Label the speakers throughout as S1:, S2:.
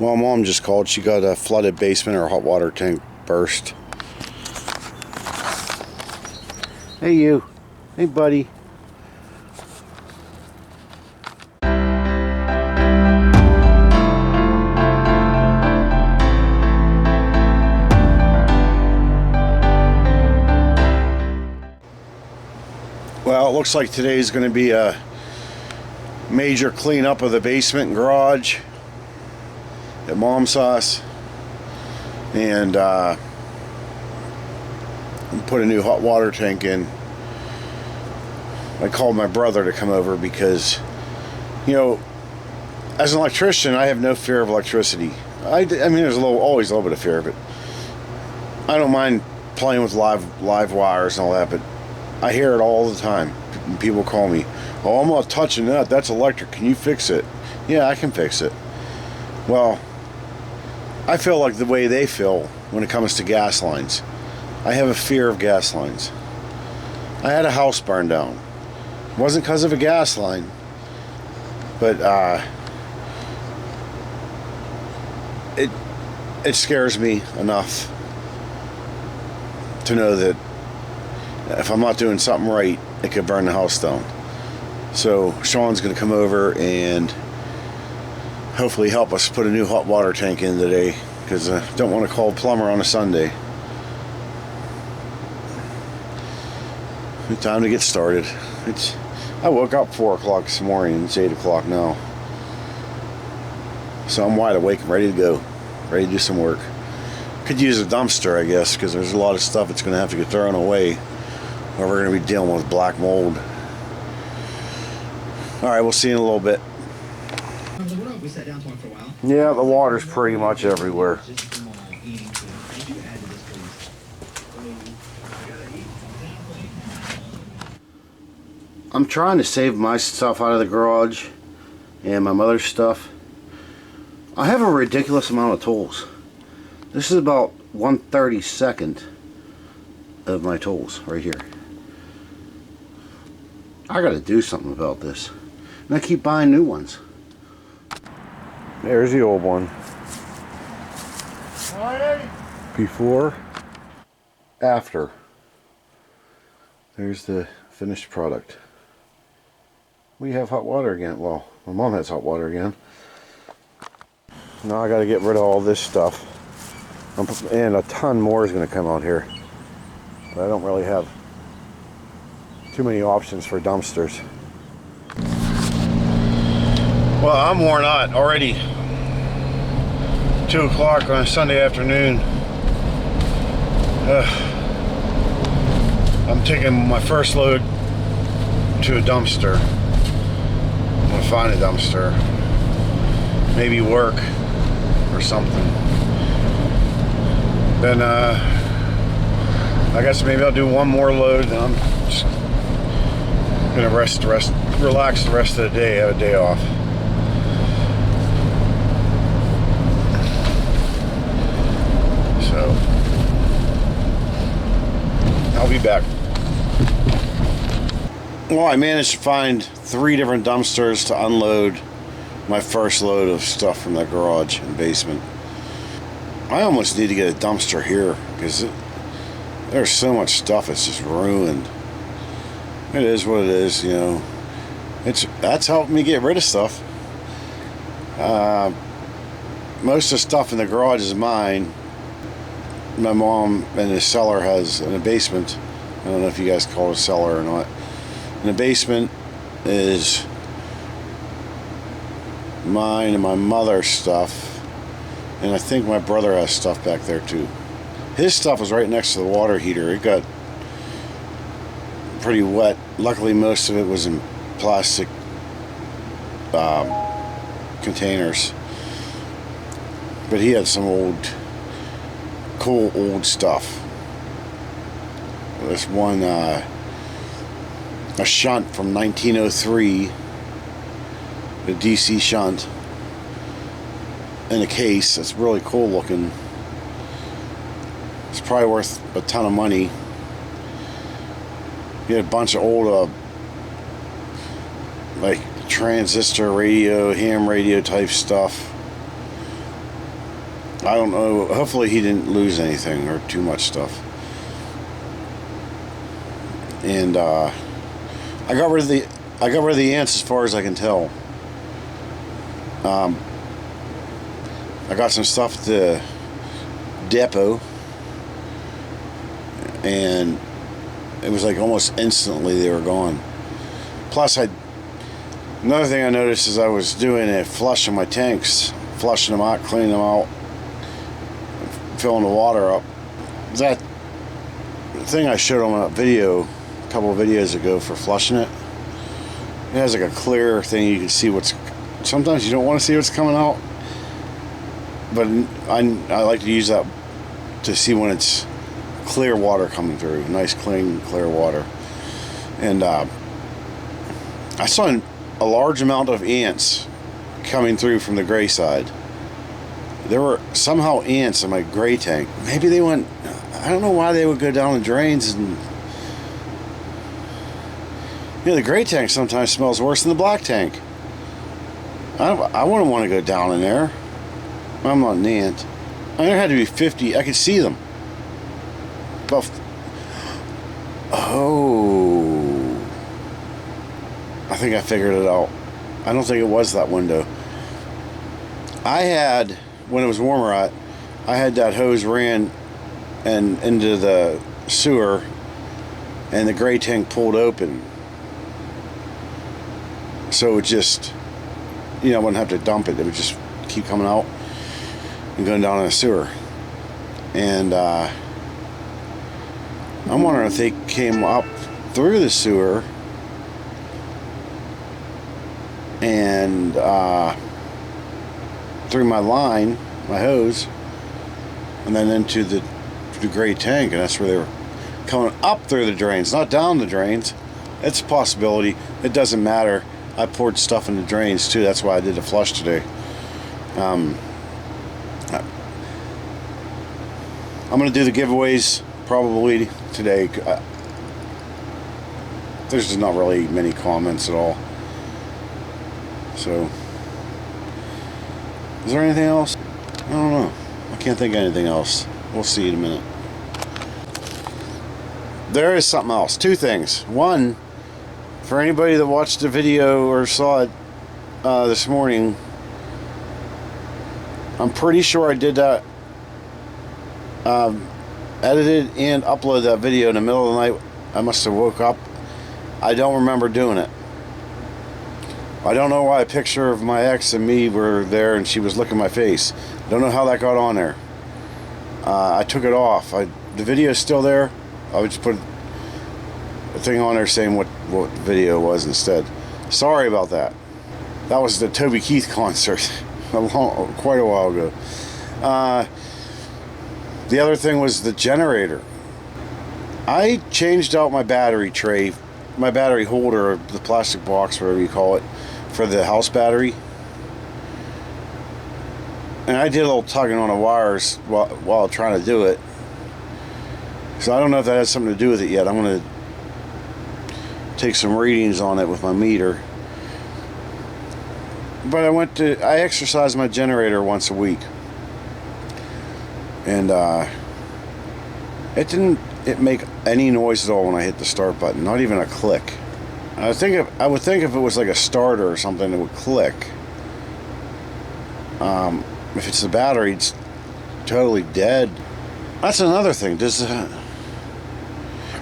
S1: Well, Mom just called. She got a flooded basement. Her hot water tank burst. Hey, you. Hey, buddy. Well, it looks like today's going to be a major cleanup of the basement and garage at Mom's house, and put a new hot water tank in. I called my brother to come over because, you know, as an electrician, I have no fear of electricity. I mean, there's always a little bit of fear of it. I don't mind playing with live wires and all that, but I hear it all the time. People call me, "Oh, I'm not touching that. That's electric. Can you fix it?" Yeah, I can fix it. Well, I feel like the way they feel when it comes to gas lines. I have a fear of gas lines. I had a house burn down. It wasn't because of a gas line, but it scares me enough to know that if I'm not doing something right, it could burn the house down. So Sean's going to come over and hopefully help us put a new hot water tank in today, because I don't want to call a plumber on a Sunday. Time to get started. I woke up 4 o'clock this morning. It's 8 o'clock now. So I'm wide awake and ready to go. Ready to do some work. Could use a dumpster, I guess, because there's a lot of stuff that's going to have to get thrown away, or we're going to be dealing with black mold. Alright, we'll see you in a little bit. Yeah, the water's pretty much everywhere. I'm trying to save my stuff out of the garage and my mother's stuff. I have a ridiculous amount of tools. This is about 1/32 of my tools right here. I gotta do something about this. And I keep buying new ones. There's the old one. Before, after. There's the finished product. We have hot water again. Well, my mom has hot water again. Now I gotta get rid of all this stuff. And a ton more is gonna come out here. But I don't really have too many options for dumpsters. Well, I'm worn out already. 2 o'clock on a Sunday afternoon. I'm taking my first load to a dumpster. I'm gonna find a dumpster. Maybe work or something. Then I guess maybe I'll do one more load, and I'm just gonna relax the rest of the day, have a day off. So I'll be back. Well, I managed to find 3 different dumpsters to unload my first load of stuff from the garage and basement. I almost need to get a dumpster here because there's so much stuff that's just ruined. It is what it is, you know. That's helping me get rid of stuff. Most of the stuff in the garage is mine. My mom in the cellar has in the basement. I don't know if you guys call it a cellar or not. In the basement is mine and my mother's stuff, and I think my brother has stuff back there too. His stuff was right next to the water heater. It got pretty wet. Luckily most of it was in plastic containers, but he had some cool old stuff. This one a shunt from 1903, a DC shunt in a case. It's really cool looking. It's probably worth a ton of money. He had a bunch of old like transistor radio, ham radio type stuff. I don't know. Hopefully he didn't lose anything or too much stuff. And I got rid of the ants as far as I can tell. I got some stuff at the depot, and it was like almost instantly they were gone. Plus, another thing I noticed is I was doing a flush of my tanks, flushing them out, cleaning them out, filling the water up. That thing I showed on a video a couple of videos ago for flushing it, it has like a clear thing you can see what's. Sometimes you don't want to see what's coming out, but I like to use that to see when it's clear water coming through, nice clean clear water. And I saw a large amount of ants coming through from the gray side. There were somehow ants in my gray tank. Maybe they went, I don't know why they would go down the drains. And the gray tank sometimes smells worse than the black tank. I wouldn't want to go down in there. I'm not an ant. There had to be 50. I could see them. But oh, I think I figured it out. I don't think it was that window. I had, when it was warmer out, I had that hose ran and into the sewer, and the gray tank pulled open. So it just, I wouldn't have to dump it. It would just keep coming out and going down in the sewer. And I'm wondering if they came up through the sewer and through my line, my hose, and then into the gray tank, and that's where they were coming up through the drains, not down the drains. It's a possibility. It doesn't matter. I poured stuff in the drains too. That's why I did the flush today. I'm going to do the giveaways probably today. There's just not really many comments at all. So, is there anything else? I don't know. I can't think of anything else. We'll see in a minute. There is something else. Two things. One, for anybody that watched the video or saw it this morning, I'm pretty sure I did that, edited and uploaded that video in the middle of the night. I must have woke up. I don't remember doing it. I don't know why a picture of my ex and me were there and she was looking at my face. I don't know how that got on there. I took it off. The video is still there. I would just put a thing on there saying what the video was instead. Sorry about that. That was the Toby Keith concert quite a while ago. The other thing was the generator. I changed out my battery tray, my battery holder, the plastic box, whatever you call it, for the house battery. And I did a little tugging on the wires while trying to do it. So I don't know if that has something to do with it yet. I'm going to take some readings on it with my meter. But I exercise my generator once a week. And it didn't make any noise at all when I hit the start button, not even a click. I would think if it was like a starter or something, it would click. If it's the battery, it's totally dead. That's another thing.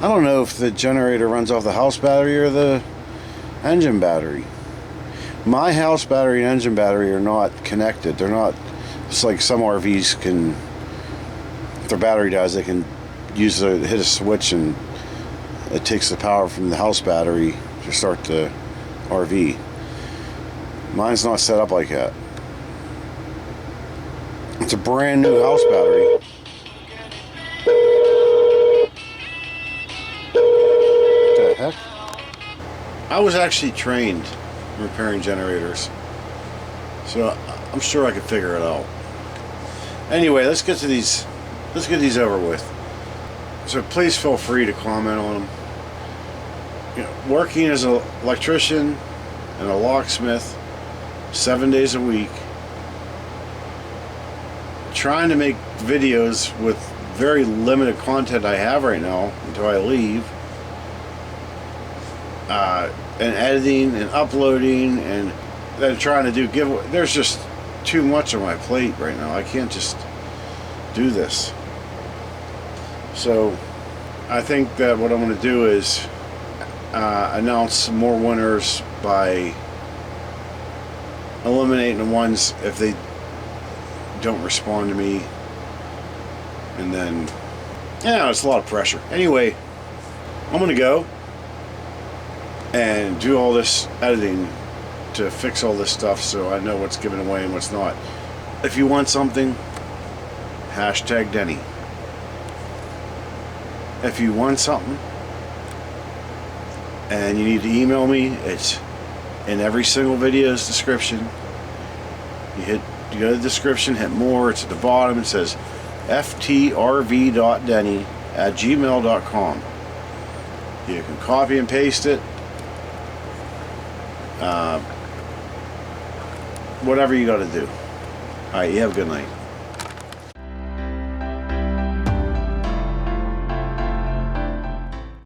S1: I don't know if the generator runs off the house battery or the engine battery. My house battery and engine battery are not connected. They're not. It's like some RVs can, if their battery dies, they can hit a switch and it takes the power from the house battery to start the RV. Mine's not set up like that. It's a brand new house battery. What the heck? I was actually trained in repairing generators, so I'm sure I could figure it out. Anyway, let's get these over with. So please feel free to comment on them. Working as an electrician and a locksmith 7 days a week, trying to make videos with very limited content I have right now until I leave. And editing and uploading and then trying to do giveaway. There's just too much on my plate right now. I can't just do this. So I think that what I'm going to do is announce some more winners by eliminating the ones if they don't respond to me. And then, yeah, it's a lot of pressure. Anyway, I'm going to go and do all this editing to fix all this stuff so I know what's given away and what's not. If you want something, hashtag Denny. If you want something and you need to email me, it's in every single video's description. You go to the description, hit more, it's at the bottom, it says FTRV.Denny @gmail.com. You can copy and paste it. Whatever you got to do. Alright, you have a good night.